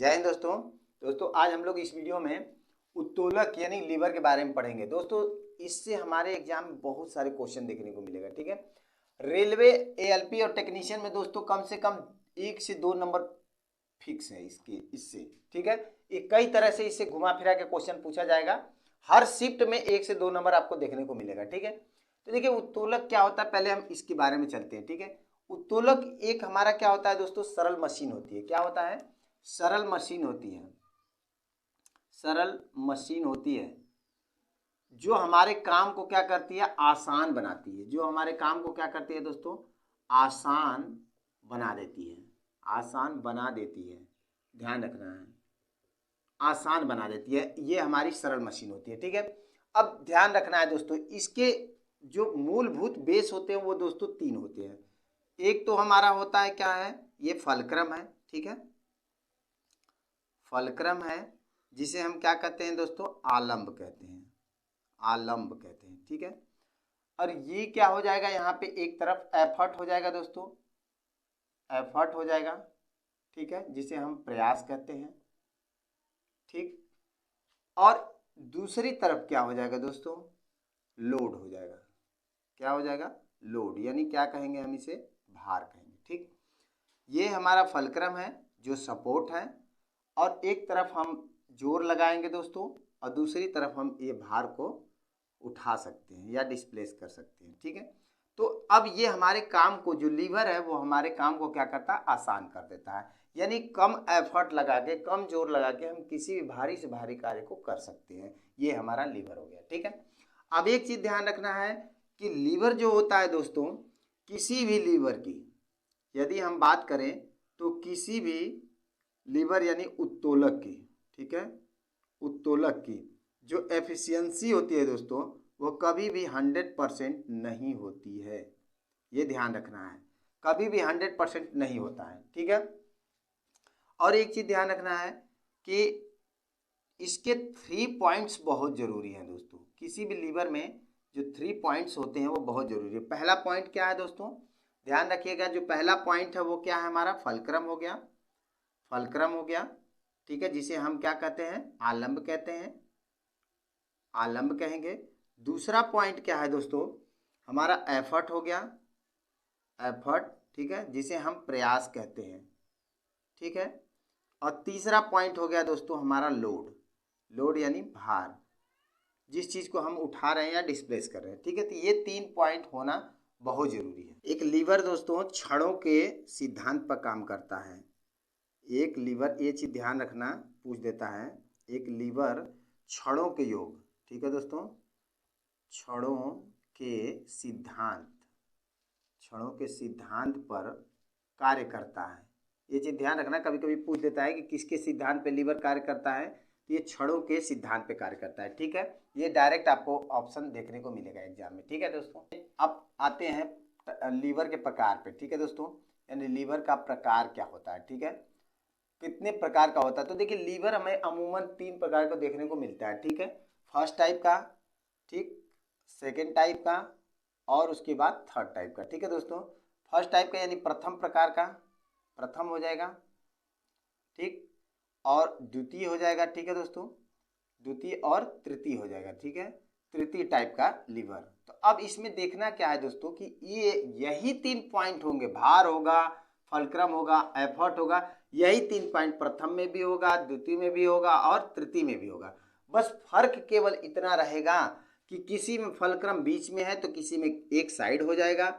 जय हिंद दोस्तों। आज हम लोग इस वीडियो में उत्तोलक यानी लीवर के बारे में पढ़ेंगे। दोस्तों इससे हमारे एग्जाम में बहुत सारे क्वेश्चन देखने को मिलेगा। ठीक है, रेलवे एएलपी और टेक्नीशियन में दोस्तों कम से कम 1 से 2 नंबर फिक्स है इससे। ठीक है, ये कई तरह से इससे घुमा फिरा के क्वेश्चन पूछा जाएगा। हर शिफ्ट में 1 से 2 नंबर आपको देखने को मिलेगा। ठीक है, तो देखिए उत्तोलक क्या होता है, पहले हम इसके बारे में चलते हैं। ठीक है, उत्तोलक एक हमारा क्या होता है दोस्तों, सरल मशीन होती है। क्या होता है? सरल मशीन होती है। सरल मशीन होती है जो हमारे काम को क्या करती है, आसान बनाती है। जो हमारे काम को क्या करती है दोस्तों, आसान बना देती है। आसान बना देती है, ध्यान रखना है, आसान बना देती है। ये हमारी सरल मशीन होती है। ठीक है, अब ध्यान रखना है दोस्तों, इसके जो मूलभूत बेस होते हैं वो दोस्तों 3 होते हैं। एक तो हमारा होता है क्या है, ये फलक्रम है। ठीक है, फलक्रम है जिसे हम क्या कहते हैं दोस्तों, आलंब कहते हैं। आलंब कहते हैं। ठीक है, और ये क्या हो जाएगा, यहाँ पे एक तरफ एफर्ट हो जाएगा दोस्तों, एफर्ट हो जाएगा। ठीक है, जिसे हम प्रयास कहते हैं। ठीक, और दूसरी तरफ क्या हो जाएगा दोस्तों, लोड हो जाएगा। क्या हो जाएगा, लोड, यानी क्या कहेंगे हम इसे, भार कहेंगे। ठीक, ये हमारा फलक्रम है जो सपोर्ट है, और एक तरफ हम जोर लगाएंगे दोस्तों और दूसरी तरफ हम ये भार को उठा सकते हैं या डिस्प्लेस कर सकते हैं। ठीक है, तो अब ये हमारे काम को, जो लीवर है वो हमारे काम को क्या करता है, आसान कर देता है। यानी कम एफर्ट लगा के, कम जोर लगा के हम किसी भी भारी से भारी कार्य को कर सकते हैं। ये हमारा लीवर हो गया। ठीक है, अब एक चीज ध्यान रखना है कि लीवर जो होता है दोस्तों, किसी भी लीवर की यदि हम बात करें तो किसी भी लीवर यानी उत्तोलक की, ठीक है, उत्तोलक की जो एफिशिएंसी होती है दोस्तों, वो कभी भी 100% नहीं होती है। ये ध्यान रखना है, कभी भी 100% नहीं होता है। ठीक है, और एक चीज ध्यान रखना है कि इसके 3 पॉइंट्स बहुत जरूरी हैं दोस्तों। किसी भी लीवर में जो 3 पॉइंट्स होते हैं वो बहुत जरूरी है। पहला पॉइंट क्या है दोस्तों, ध्यान रखिएगा, जो पहला पॉइंट है वो क्या है, हमारा फलक्रम हो गया। फलक्रम हो गया, ठीक है, जिसे हम क्या कहते हैं, आलंब कहते हैं, आलंब कहेंगे। दूसरा पॉइंट क्या है दोस्तों, हमारा एफर्ट हो गया, एफर्ट, ठीक है, जिसे हम प्रयास कहते हैं। ठीक है, और तीसरा पॉइंट हो गया दोस्तों हमारा लोड। लोड यानी भार, जिस चीज को हम उठा रहे हैं या डिस्प्लेस कर रहे हैं। ठीक है, तो ये 3 पॉइंट होना बहुत जरूरी है। एक लीवर दोस्तों छड़ों के सिद्धांत पर काम करता है। एक लीवर, ये चीज ध्यान रखना, पूछ देता है, एक लीवर छड़ों के योग, ठीक है दोस्तों, छड़ों के सिद्धांत, छड़ों के सिद्धांत पर कार्य करता है। ये चीज ध्यान रखना, कभी कभी पूछ देता है कि किसके सिद्धांत पे लीवर कार्य करता है, तो ये छड़ों के सिद्धांत पे कार्य करता है। ठीक है, ये डायरेक्ट आपको ऑप्शन देखने को मिलेगा एग्जाम में। ठीक है दोस्तों, अब आते हैं लीवर के प्रकार पे। ठीक है दोस्तों, यानी लीवर का प्रकार क्या होता है। ठीक है, कितने प्रकार का होता है, तो देखिए लीवर हमें अमूमन 3 प्रकार का देखने को मिलता है। ठीक है, फर्स्ट टाइप का, ठीक, सेकेंड टाइप का, और उसके बाद थर्ड टाइप का। ठीक है दोस्तों, फर्स्ट टाइप का यानी प्रथम प्रकार का, प्रथम हो जाएगा, ठीक, और द्वितीय हो जाएगा। ठीक है दोस्तों, द्वितीय और तृतीय हो जाएगा। ठीक है, तृतीय टाइप का लीवर। तो अब इसमें देखना क्या है दोस्तों कि ये यही 3 पॉइंट होंगे, भार होगा, फलक्रम होगा, एफर्ट होगा, यही 3 पॉइंट प्रथम में भी होगा, द्वितीय में भी होगा और तृतीय में भी होगा। बस फर्क केवल इतना रहेगा कि किसी में फलक्रम बीच में है तो किसी में एक साइड हो जाएगा,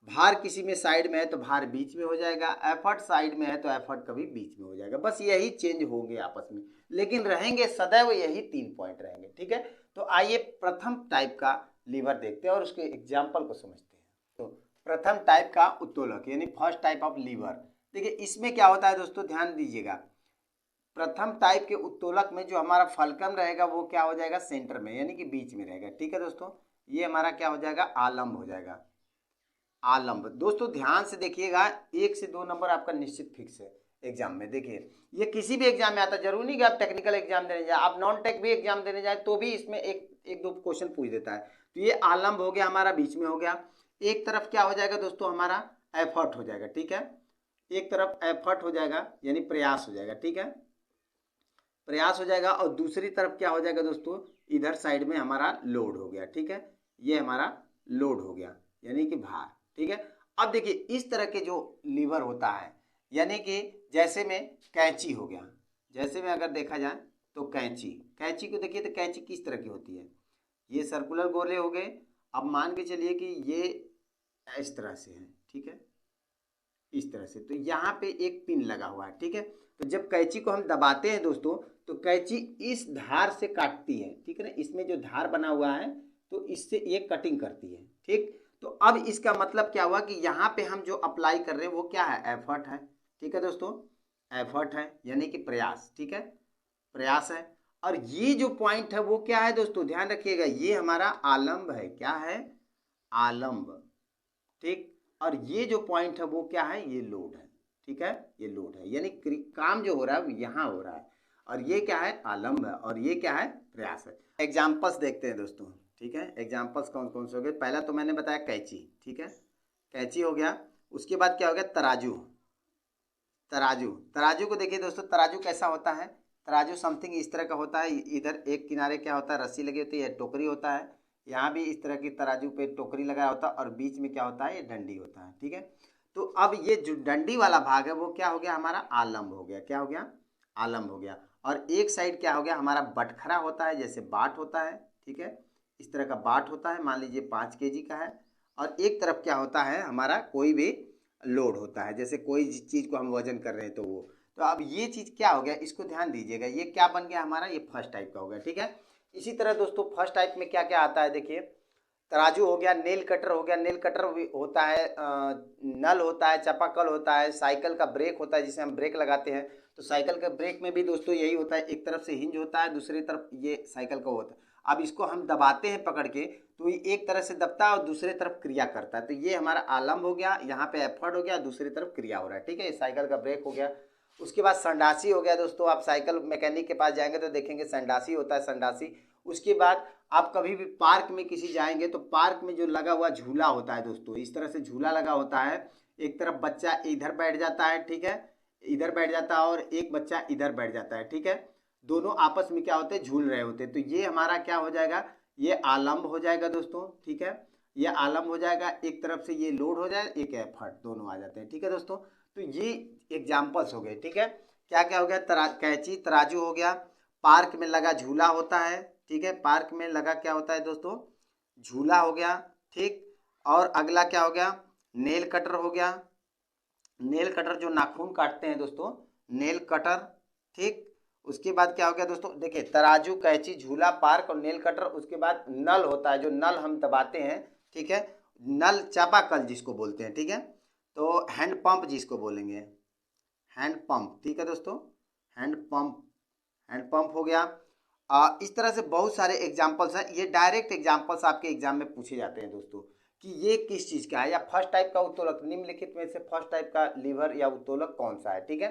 भार किसी में साइड में है तो भार बीच में हो जाएगा, एफर्ट साइड में है तो एफर्ट कभी बीच में हो जाएगा। बस यही चेंज होंगे आपस में, लेकिन रहेंगे सदैव यही 3 पॉइंट रहेंगे। ठीक है, तो आइए प्रथम टाइप का लीवर देखते हैं और उसके एग्जाम्पल को समझते हैं। तो प्रथम टाइप का उत्तोलक यानी फर्स्ट टाइप ऑफ लीवर, देखिए इसमें क्या होता है दोस्तों, ध्यान दीजिएगा। प्रथम टाइप के उत्तोलक में जो हमारा फलक्रम रहेगा वो क्या हो जाएगा, सेंटर में यानी कि बीच में रहेगा। ठीक है दोस्तों, ये हमारा क्या हो जाएगा, आलंब हो जाएगा, आलंब। दोस्तों ध्यान से देखिएगा, 1 से 2 नंबर आपका निश्चित फिक्स है एग्जाम में। देखिए ये किसी भी एग्जाम में आता है, जरूरी नहीं कि आप टेक्निकल एग्जाम देने जाए, आप नॉन टेक भी एग्जाम देने जाए तो भी इसमें एक दो क्वेश्चन पूछ देता है। तो ये आलंब हो गया, हमारा बीच में हो गया। एक तरफ क्या हो जाएगा दोस्तों, हमारा एफर्ट हो जाएगा। ठीक है, एक तरफ एफर्ट हो जाएगा यानी प्रयास हो जाएगा। ठीक है, प्रयास हो जाएगा, और दूसरी तरफ क्या हो जाएगा दोस्तों, इधर साइड में हमारा लोड हो गया। ठीक है, ये हमारा लोड हो गया यानी कि भार। ठीक है, अब देखिए इस तरह के जो लीवर होता है, यानी कि जैसे में कैंची हो गया, जैसे में अगर देखा जाए तो कैंची, कैंची को देखिए तो कैंची किस तरह की होती है, ये सर्कुलर गोले हो गए। अब मान के चलिए कि ये इस तरह से है, ठीक है, इस तरह से, तो यहाँ पे एक पिन लगा हुआ है। ठीक है, तो जब कैंची को हम दबाते हैं दोस्तों, तो कैंची इस धार से काटती है। ठीक है ना, इसमें जो धार बना हुआ है तो इससे ये कटिंग करती है। ठीक, तो अब इसका मतलब क्या हुआ कि यहाँ पे हम जो अप्लाई कर रहे हैं वो क्या है, एफर्ट है। ठीक है दोस्तों, एफर्ट है यानी कि प्रयास। ठीक है, प्रयास है। और ये जो पॉइंट है वो क्या है दोस्तों, ध्यान रखिएगा, ये हमारा आलंब है। क्या है, आलंब। ठीक, और ये जो पॉइंट है वो क्या है, ये लोड है। ठीक है, ये लोड है, यानी काम जो हो रहा है वो यहाँ हो रहा है, और ये क्या है, आलंब है, और ये क्या है, प्रयास है। एग्जाम्पल्स देखते हैं दोस्तों। ठीक है, एग्जाम्पल्स कौन कौन से हो गए, पहला तो मैंने बताया कैंची। ठीक है, कैंची हो गया, उसके बाद क्या हो गया, तराजू। तराजू, तराजू को देखिए दोस्तों, तराजू कैसा होता है, तराजू समथिंग इस तरह का होता है। इधर एक किनारे क्या होता है, रस्सी लगी होती है, टोकरी होता है। यहाँ भी इस तरह की तराजू पे टोकरी लगा होता है, और बीच में क्या होता है, ये डंडी होता है। ठीक है, तो अब ये जो डंडी वाला भाग है वो क्या हो गया, हमारा आलंब हो गया। क्या हो गया, आलंब हो गया। और एक साइड क्या हो गया, हमारा बटखरा होता है, जैसे बाट होता है। ठीक है, इस तरह का बाट होता है, मान लीजिए 5 kg का है। और एक तरफ क्या होता है, हमारा कोई भी लोड होता है, जैसे कोई चीज़ को हम वजन कर रहे हैं तो वो। तो अब ये चीज़ क्या हो गया, इसको ध्यान दीजिएगा, ये क्या बन गया हमारा, ये फर्स्ट टाइप का हो गया। ठीक है, इसी तरह दोस्तों फर्स्ट टाइप में क्या क्या आता है, देखिए तराजू हो गया, नेल कटर हो गया, नेल कटर भी होता है, नल होता है, चापाकल होता है, साइकिल का ब्रेक होता है जिसे हम ब्रेक लगाते हैं। तो साइकिल के ब्रेक में भी दोस्तों यही होता है, एक तरफ से हिंज होता है, दूसरी तरफ ये साइकिल का होता है। अब इसको हम दबाते हैं पकड़ के, तो ये एक तरह से दबता है और दूसरी तरफ क्रिया करता है। तो ये हमारा आलम्ब हो गया, यहाँ पे एफर्ट हो गया, दूसरी तरफ क्रिया हो रहा है। ठीक है, साइकिल का ब्रेक हो गया। उसके बाद संडासी हो गया दोस्तों, आप साइकिल मैकेनिक के पास जाएंगे तो देखेंगे संडासी होता है, संडासी। उसके बाद आप कभी भी पार्क में किसी जाएंगे तो पार्क में जो लगा हुआ झूला होता है दोस्तों, इस तरह से झूला लगा होता है, एक तरफ बच्चा इधर बैठ जाता है। ठीक है, इधर बैठ जाता है और एक बच्चा इधर बैठ जाता है। ठीक है, दोनों आपस में क्या होते हैं, झूल रहे होते हैं। तो ये हमारा क्या हो जाएगा, ये आलम्ब हो जाएगा दोस्तों। ठीक है, ये आलम्ब हो जाएगा, एक तरफ से ये लोड हो जाए, एक एफर्ट, दोनों आ जाते हैं। ठीक है दोस्तों, तो ये एग्जाम्पल्स हो गए। ठीक है, क्या क्या हो गया, कैंची, तराजू हो गया, पार्क में लगा झूला होता है। ठीक है, पार्क में लगा क्या होता है दोस्तों, झूला हो गया। ठीक, और अगला क्या हो गया, नेल कटर हो गया, नेल कटर जो नाखून काटते हैं दोस्तों, नेल कटर। ठीक, उसके बाद क्या हो गया दोस्तों, देखिए तराजू, कैंची, झूला, पार्क और नेल कटर। उसके बाद नल होता है, जो नल हम दबाते हैं। ठीक है, नल, चापाकल जिसको बोलते हैं। ठीक है, तो हैंड पंप जिसको बोलेंगे, हैंड पंप। ठीक है दोस्तों, हैंड पंप, हैंड पंप हो गया। इस तरह से बहुत सारे एग्जाम्पल्स हैं, ये डायरेक्ट एग्जाम्पल्स आपके एग्जाम में पूछे जाते हैं दोस्तों, कि ये किस चीज़ का है, या फर्स्ट टाइप का उत्तोलक, निम्नलिखित में से फर्स्ट टाइप का लीवर या उत्तोलक कौन सा है। ठीक है,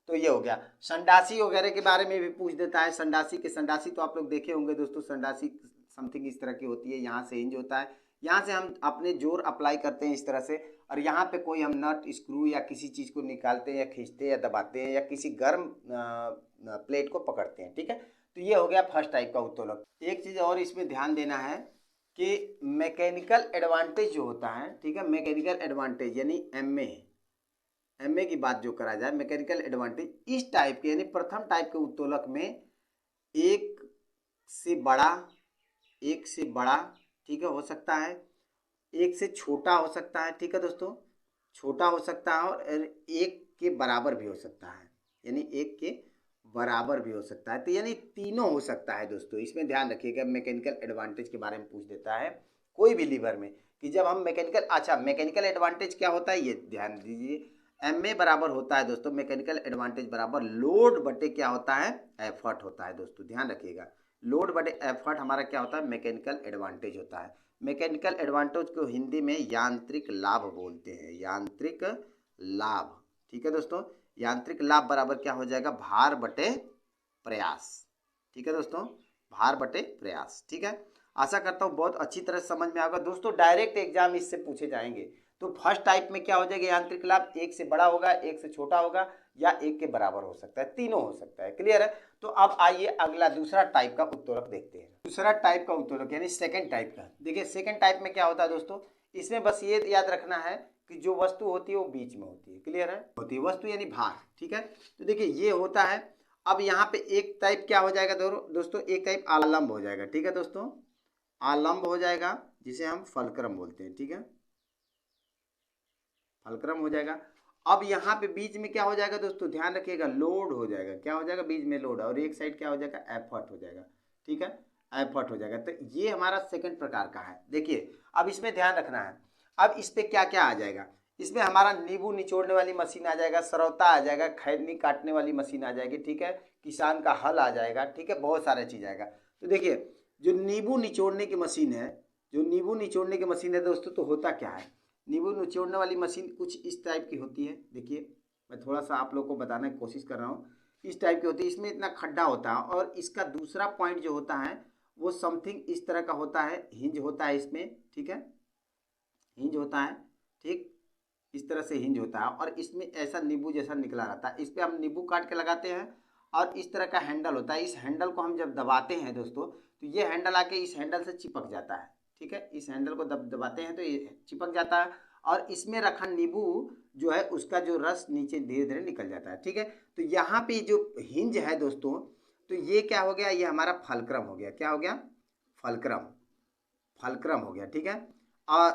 तो ये हो गया। संडासी वगैरह के बारे में भी पूछ देता है, संडासी के, संडासी तो आप लोग देखे होंगे दोस्तों, संडासी समथिंग इस तरह की होती है, यहाँ से हिंज होता है, यहाँ से हम अपने जोर अप्लाई करते हैं इस तरह से, और यहाँ पे कोई हम नट, स्क्रू या किसी चीज़ को निकालते हैं या खींचते हैं या दबाते हैं, या किसी गर्म प्लेट को पकड़ते हैं। ठीक है, तो ये हो गया फर्स्ट टाइप का उत्तोलक। एक चीज़ और इसमें ध्यान देना है कि मैकेनिकल एडवांटेज जो होता है, ठीक है, मैकेनिकल एडवांटेज यानी एमए की बात जो करा जाए, मैकेनिकल एडवांटेज इस टाइप के यानी प्रथम टाइप के उत्तोलक में एक से बड़ा, एक से बड़ा, ठीक है, हो सकता है, एक से छोटा हो सकता है। ठीक है दोस्तों, छोटा हो सकता है, और एक के बराबर भी हो सकता है, यानी एक के बराबर भी हो सकता है। तो यानी तीनों हो सकता है दोस्तों, इसमें ध्यान रखिएगा। मैकेनिकल एडवांटेज के बारे में पूछ देता है कोई भी लीवर में, कि जब हम मैकेनिकल, अच्छा मैकेनिकल एडवांटेज क्या होता है, ये ध्यान दीजिए, एमए बराबर होता है दोस्तों, मैकेनिकल एडवांटेज बराबर लोड बटे क्या होता है, एफर्ट होता है दोस्तों, ध्यान रखिएगा। लोड बटे एफर्ट हमारा क्या होता है, मैकेनिकल एडवांटेज होता है। मैकेनिकल एडवांटेज को हिंदी में यांत्रिक लाभ बोलते हैं, यांत्रिक लाभ। ठीक है दोस्तों, यांत्रिक लाभ बराबर क्या हो जाएगा, भार बटे प्रयास। ठीक है दोस्तों, भार बटे प्रयास। ठीक है, आशा करता हूँ बहुत अच्छी तरह समझ में आएगा दोस्तों, डायरेक्ट एग्जाम इससे पूछे जाएंगे। तो फर्स्ट टाइप में क्या हो जाएगा, यांत्रिक लाभ एक से बड़ा होगा, एक से छोटा होगा, या 1 के बराबर हो सकता है, तीनों हो सकता है। क्लियर है। तो अब आइए अगला दूसरा टाइप का उत्तोलक देखते हैं। दूसरा टाइप का उत्तोलक यानी सेकंड टाइप का। देखिए सेकंड टाइप में क्या होता है दोस्तों, इसमें बस ये याद रखना है कि जो वस्तु होती है वो बीच में होती है। क्लियर है, होती है वस्तु यानी भार। ठीक है, तो देखिए ये होता है। अब यहाँ पे एक टाइप क्या हो जाएगा दोस्तों, एक टाइप आलम्ब हो जाएगा। ठीक है दोस्तों, आलम्ब हो जाएगा जिसे हम फलक्रम बोलते हैं। ठीक है, फलक्रम हो जाएगा। अब यहाँ पे बीच में क्या हो जाएगा दोस्तों, ध्यान रखिएगा, लोड हो जाएगा। क्या हो जाएगा, बीच में लोड, और एक साइड क्या हो जाएगा, एफर्ट हो जाएगा। ठीक है, एफर्ट हो जाएगा। तो ये हमारा सेकंड प्रकार का है। देखिए अब इसमें ध्यान रखना है, अब इस पे क्या क्या आ जाएगा, इसमें हमारा नींबू निचोड़ने वाली मशीन आ जाएगा, सरौता आ जाएगा, खैनी काटने वाली मशीन आ जाएगी। ठीक है, किसान का हल आ जाएगा। ठीक है, बहुत सारा चीज आएगा। तो देखिए जो नींबू निचोड़ने की मशीन है, जो नींबू निचोड़ने की मशीन है दोस्तों, तो होता क्या है, नींबू निचोड़ने वाली मशीन कुछ इस टाइप की होती है। देखिए मैं थोड़ा सा आप लोग को बताने की कोशिश कर रहा हूँ, इस टाइप की होती है। इसमें इतना खड्डा होता है, और इसका दूसरा पॉइंट जो होता है वो समथिंग इस तरह का होता है, हिंज होता है इसमें। ठीक है, हिंज होता है। ठीक, इस तरह से हिंज होता है, और इसमें ऐसा नींबू जैसा निकला रहता है। इस पर हम नींबू काट के लगाते हैं, और इस तरह का हैंडल होता है। इस हैंडल को हम जब दबाते हैं दोस्तों, तो ये हैंडल आके इस हैंडल से चिपक जाता है। ठीक है, इस हैंडल को दबाते हैं तो ये चिपक जाता है, और इसमें रखा नींबू जो है उसका जो रस नीचे धीरे धीरे निकल जाता है। ठीक है, तो यहाँ पे जो हिंज है दोस्तों, तो ये क्या हो गया, ये हमारा फलक्रम हो गया। क्या हो गया, फलक्रम, फलक्रम हो गया। ठीक है,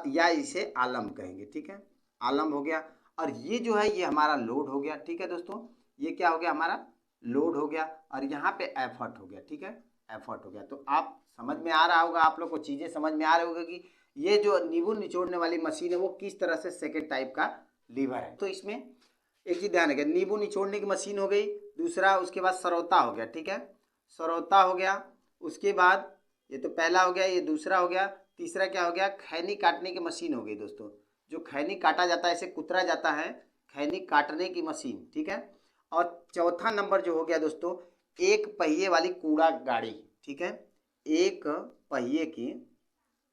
या इसे आलम्ब कहेंगे। ठीक है, आलम्ब हो गया। और ये जो है ये हमारा लोड हो गया। ठीक है दोस्तों, ये क्या हो गया, हमारा लोड हो गया, और यहाँ पे एफर्ट हो गया। ठीक है, एफर्ट हो गया। तो आप समझ में आ रहा होगा, आप लोग को चीज़ें समझ में आ रही होगी कि ये जो नींबू निचोड़ने वाली मशीन है वो किस तरह से सेकेंड टाइप का लीवर है। तो इसमें एक चीज ध्यान रखें, नींबू निचोड़ने की मशीन हो गई, दूसरा उसके बाद सरौता हो गया। ठीक है, सरौता हो गया, उसके बाद ये तो पहला हो गया, ये दूसरा हो गया, तीसरा क्या हो गया, खैनी काटने की मशीन हो गई दोस्तों। जो खैनी काटा जाता है, इसे कुतरा जाता है, खैनी काटने की मशीन। ठीक है, और चौथा नंबर जो हो गया दोस्तों, एक पहिए वाली कूड़ा गाड़ी। ठीक है, एक पहिए की,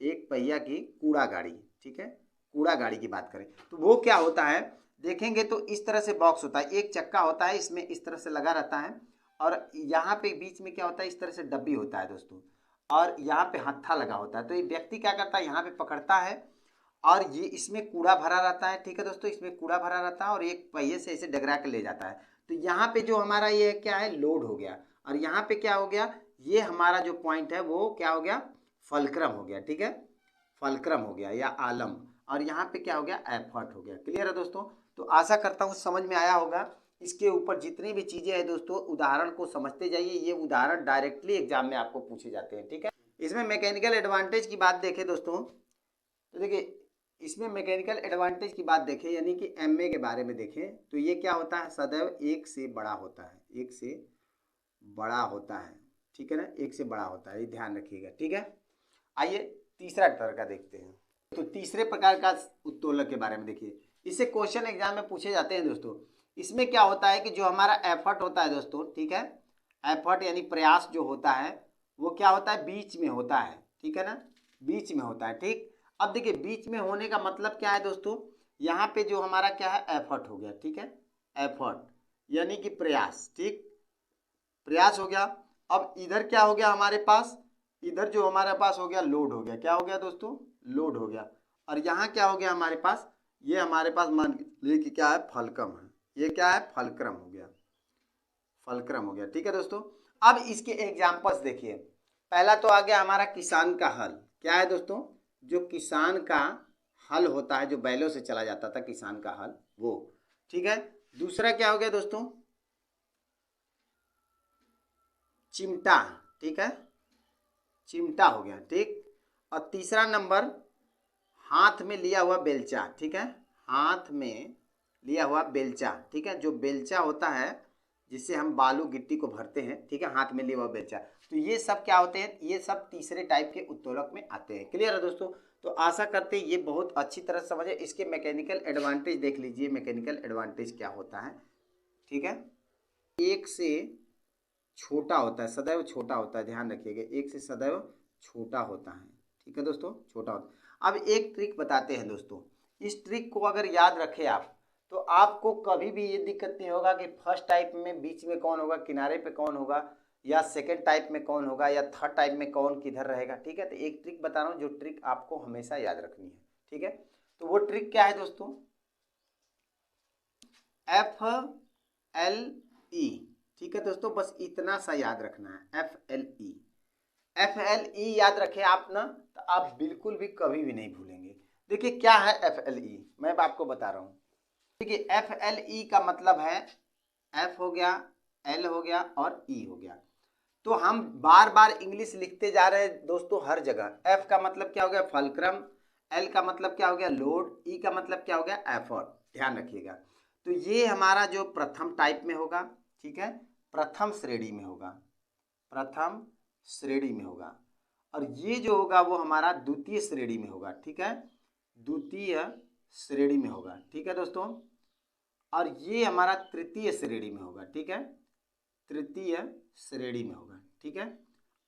एक पहिया की कूड़ा गाड़ी। ठीक है, कूड़ा गाड़ी की बात करें तो वो क्या होता है, देखेंगे तो इस तरह से बॉक्स होता है, एक चक्का होता है, इसमें इस तरह से लगा रहता है, और यहाँ पे बीच में क्या होता है, इस तरह से डब्बी होता है दोस्तों, और यहाँ पे हत्था लगा होता है। तो ये व्यक्ति क्या करता है, यहाँ पे पकड़ता है, और ये इसमें कूड़ा भरा रहता है। ठीक है दोस्तों, इसमें कूड़ा भरा रहता है, और एक पहिए से इसे डगरा के ले जाता है। तो यहाँ पे जो हमारा ये क्या है, लोड हो गया, और यहाँ पे क्या हो गया, ये हमारा जो पॉइंट है वो क्या हो गया, फलक्रम हो गया। ठीक है, फलक्रम हो गया या आलम्ब, और यहाँ पे क्या हो गया, एफर्ट हो गया। क्लियर है दोस्तों, तो आशा करता हूँ समझ में आया होगा। इसके ऊपर जितनी भी चीज़ें हैं दोस्तों, उदाहरण को समझते जाइए, ये उदाहरण डायरेक्टली एग्जाम में आपको पूछे जाते हैं। ठीक है, इसमें मैकेनिकल एडवांटेज की बात देखें दोस्तों, तो देखिए इसमें मैकेनिकल एडवांटेज की बात देखें, यानी कि एमए के बारे में देखें, तो ये क्या होता है, सदैव एक से बड़ा होता है, एक से बड़ा होता है। ठीक है ना, एक से बड़ा होता है, ये ध्यान रखिएगा। ठीक है, आइए तीसरा तरह का देखते हैं। तो तीसरे प्रकार का उत्तोलक के बारे में देखिए, इससे क्वेश्चन एग्जाम में पूछे जाते हैं दोस्तों। इसमें क्या होता है कि जो हमारा एफर्ट होता है दोस्तों, ठीक है, एफर्ट यानी प्रयास जो होता है वो क्या होता है, बीच में होता है। ठीक है ना, बीच में होता है। ठीक, अब देखिए बीच में होने का मतलब क्या है दोस्तों, यहाँ पे जो हमारा क्या है, एफर्ट हो गया। ठीक है, एफर्ट यानी कि प्रयास। ठीक, प्रयास हो गया। अब इधर क्या हो गया हमारे पास, इधर जो हमारे पास हो गया लोड हो गया। क्या हो गया दोस्तों, लोड हो गया। और यहाँ क्या हो गया हमारे पास, ये हमारे पास मान लीजिए कि क्या है, फलक्रम है। ये क्या है, फलक्रम हो गया, फलक्रम हो गया। ठीक है दोस्तों, अब इसके एग्जाम्पल्स देखिए। पहला तो आ गया हमारा किसान का हल। क्या है दोस्तों, जो किसान का हल होता है, जो बैलों से चला जाता था किसान का हल, वो। ठीक है, दूसरा क्या हो गया दोस्तों, चिमटा। ठीक है, चिमटा हो गया। ठीक, और तीसरा नंबर हाथ में लिया हुआ बेलचा। ठीक है, हाथ में लिया हुआ बेलचा। ठीक है, जो बेलचा होता है जिससे हम बालू गिट्टी को भरते हैं। ठीक है, हाथ में लिया हुआ बेलचा। तो ये सब क्या होते हैं, ये सब तीसरे टाइप के उत्तोलक में आते हैं। क्लियर है दोस्तों, तो आशा करते हैं ये बहुत अच्छी तरह समझे। इसके मैकेनिकल एडवांटेज देख लीजिए, मैकेनिकल एडवांटेज क्या होता है। ठीक है, एक से छोटा होता है, सदैव छोटा होता है, ध्यान रखिएगा, एक से सदैव छोटा होता है। ठीक है दोस्तों, छोटा होता है। अब एक ट्रिक बताते हैं दोस्तों, इस ट्रिक को अगर याद रखें आप, तो आपको कभी भी ये दिक्कत नहीं होगा कि फर्स्ट टाइप में बीच में कौन होगा, किनारे पे कौन होगा, या सेकेंड टाइप में कौन होगा, या थर्ड टाइप में कौन किधर रहेगा। ठीक है, तो एक ट्रिक बता रहा हूँ जो ट्रिक आपको हमेशा याद रखनी है। ठीक है, तो वो ट्रिक क्या है दोस्तों, FLE। ठीक है दोस्तों, बस इतना सा याद रखना है, FLE। FLE याद रखें आप ना, तो आप बिल्कुल भी कभी भी नहीं भूलेंगे। देखिए क्या है FLE, मैं आपको बता रहा हूँ। देखिए FLE का मतलब है F हो गया, L हो गया और E हो गया। तो हम बार बार इंग्लिश लिखते जा रहे हैं दोस्तों हर जगह। F का मतलब क्या हो गया, फलक्रम। L का मतलब क्या हो गया, लोड। E का मतलब क्या हो गया, एफर्ट। ध्यान रखिएगा। तो ये हमारा जो प्रथम टाइप में होगा, ठीक है, प्रथम श्रेणी में होगा, प्रथम श्रेणी में होगा। और ये जो होगा वो हमारा द्वितीय श्रेणी में होगा। ठीक है, द्वितीय श्रेणी में होगा। ठीक है दोस्तों, और ये हमारा तृतीय श्रेणी में होगा। ठीक है, तृतीय श्रेणी में होगा। ठीक है,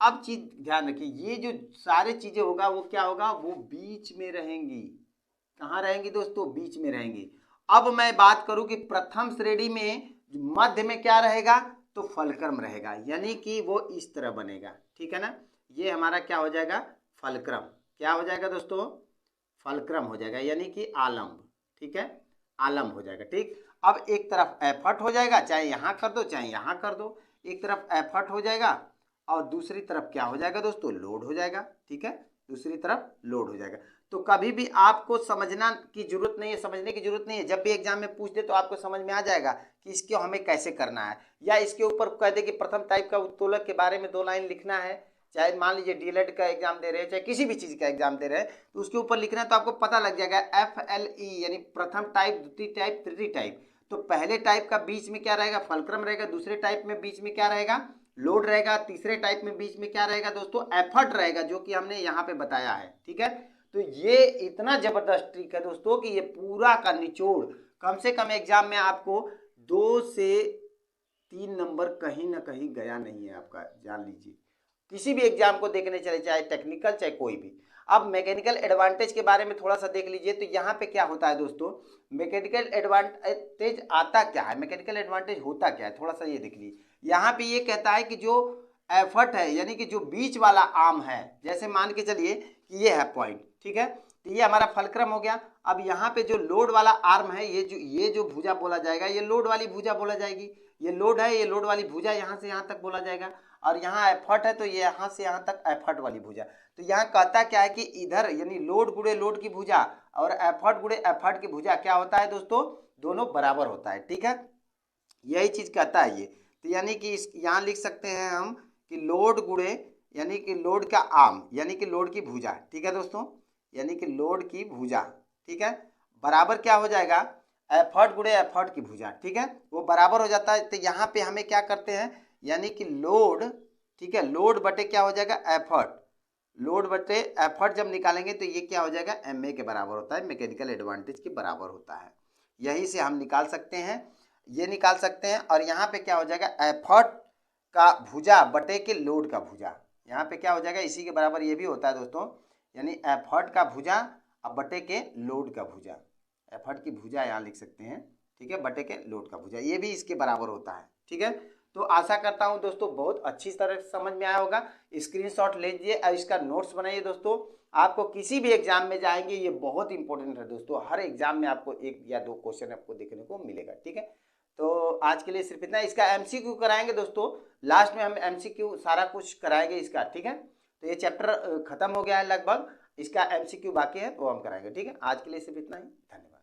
अब चीज ध्यान रखिए, ये जो सारे चीजें होगा वो क्या होगा, वो बीच में रहेंगी। कहाँ रहेंगी दोस्तों, बीच में रहेंगी। अब मैं बात करूं कि प्रथम श्रेणी में मध्य में क्या रहेगा, तो फलक्रम रहेगा, यानी कि वो इस तरह बनेगा। ठीक है ना, ये हमारा क्या हो जाएगा, फलक्रम। क्या हो जाएगा दोस्तों, फलक्रम हो जाएगा, यानी कि आलम्ब। ठीक है, आलम्ब हो जाएगा। ठीक, अब एक तरफ एफर्ट हो जाएगा, चाहे यहाँ कर दो चाहे यहाँ कर दो, एक तरफ एफर्ट हो जाएगा और दूसरी तरफ क्या हो जाएगा दोस्तों, लोड हो जाएगा। ठीक है, दूसरी तरफ लोड हो जाएगा। तो कभी भी आपको समझना की जरूरत नहीं है, समझने की जरूरत नहीं है। जब भी एग्जाम में पूछ दे तो आपको समझ में आ जाएगा कि इसको हमें कैसे करना है, या इसके ऊपर कह दे कि प्रथम टाइप का उत्तोलक के बारे में 2 लाइन लिखना है, चाहे मान लीजिए डीएलएड का एग्जाम दे रहे हैं, चाहे किसी भी चीज़ का एग्जाम दे रहे हैं, तो उसके ऊपर लिखना है, तो आपको पता लग जाएगा FLE यानी प्रथम टाइप, द्वितीय टाइप, तृतीय टाइप। तो पहले टाइप का बीच में क्या रहेगा, फलक्रम रहेगा। दूसरे टाइप में बीच में क्या रहेगा, लोड रहेगा। तीसरे टाइप में बीच में क्या रहेगा दोस्तों, एफर्ट रहेगा, जो कि हमने यहाँ पे बताया है। ठीक है, तो ये इतना जबरदस्त ट्रिक है दोस्तों कि ये पूरा का निचोड़ कम से कम एग्जाम में आपको 2 से 3 नंबर कहीं ना कहीं गया नहीं है आपका, जान लीजिए। किसी भी एग्जाम को देखने चले, चाहे टेक्निकल चाहे कोई भी। अब मैकेनिकल एडवांटेज के बारे में थोड़ा सा देख लीजिए। तो यहाँ पे क्या होता है दोस्तों, मैकेनिकल एडवांटेज आता क्या है, मैकेनिकल एडवांटेज होता क्या है, थोड़ा सा ये देख लीजिए। यहाँ पे ये कहता है कि जो एफर्ट है, यानी कि जो बीच वाला आर्म है, जैसे मान के चलिए कि ये है पॉइंट। ठीक है, तो ये हमारा फलक्रम हो गया। अब यहाँ पे जो लोड वाला आर्म है, ये जो भुजा बोला जाएगा, ये लोड वाली भुजा बोला जाएगी। ये लोड है, ये लोड वाली भुजा यहाँ से यहाँ तक बोला जाएगा। और यहाँ एफर्ट है, तो ये यहाँ से यहाँ तक एफर्ट वाली भुजा। तो यहाँ कहता क्या है कि इधर यानी लोड गुणे लोड की भुजा और एफर्ट गुणे एफर्ट की भुजा क्या होता है दोस्तों, दोनों बराबर होता है। ठीक है, यही चीज कहता है ये। तो यानी कि यहाँ लिख सकते हैं हम कि लोड गुणे, यानी कि लोड का आर्म, यानी कि लोड की भुजा। ठीक है दोस्तों, यानी कि लोड की भुजा। ठीक है, बराबर क्या हो जाएगा, एफर्ट गुणे एफर्ट की भुजा। ठीक है, वो बराबर हो जाता है। तो यहाँ पे हमें क्या करते हैं, यानी कि लोड, ठीक है, लोड बटे क्या हो जाएगा, एफर्ट। लोड बटे एफर्ट जब निकालेंगे तो ये क्या हो जाएगा, MA के बराबर होता है, मैकेनिकल एडवांटेज के बराबर होता है। यही से हम निकाल सकते हैं, ये निकाल सकते हैं। और यहाँ पे क्या हो जाएगा, एफर्ट का भुजा बटे के लोड का भुजा। यहाँ पे क्या हो जाएगा, इसी के बराबर ये भी होता है दोस्तों, यानी एफर्ट का भुजा अब बटे के लोड का भुजा। एफर्ट की भुजा यहाँ लिख सकते हैं, ठीक है, बटे के लोड का भुजा, ये भी इसके बराबर होता है। ठीक है, तो आशा करता हूं दोस्तों बहुत अच्छी तरह से समझ में आया होगा। स्क्रीनशॉट लीजिए और इसका नोट्स बनाइए दोस्तों। आपको किसी भी एग्जाम में जाएंगे, ये बहुत इंपॉर्टेंट है दोस्तों, हर एग्जाम में आपको 1 या 2 क्वेश्चन आपको देखने को मिलेगा। ठीक है, तो आज के लिए सिर्फ इतना। इसका MCQ कराएंगे दोस्तों, लास्ट में हम MCQ सारा कुछ कराएंगे इसका। ठीक है, तो ये चैप्टर खत्म हो गया है लगभग, इसका MCQ बाकी है तो हम कराएंगे। ठीक है, आज के लिए सिर्फ इतना ही, धन्यवाद।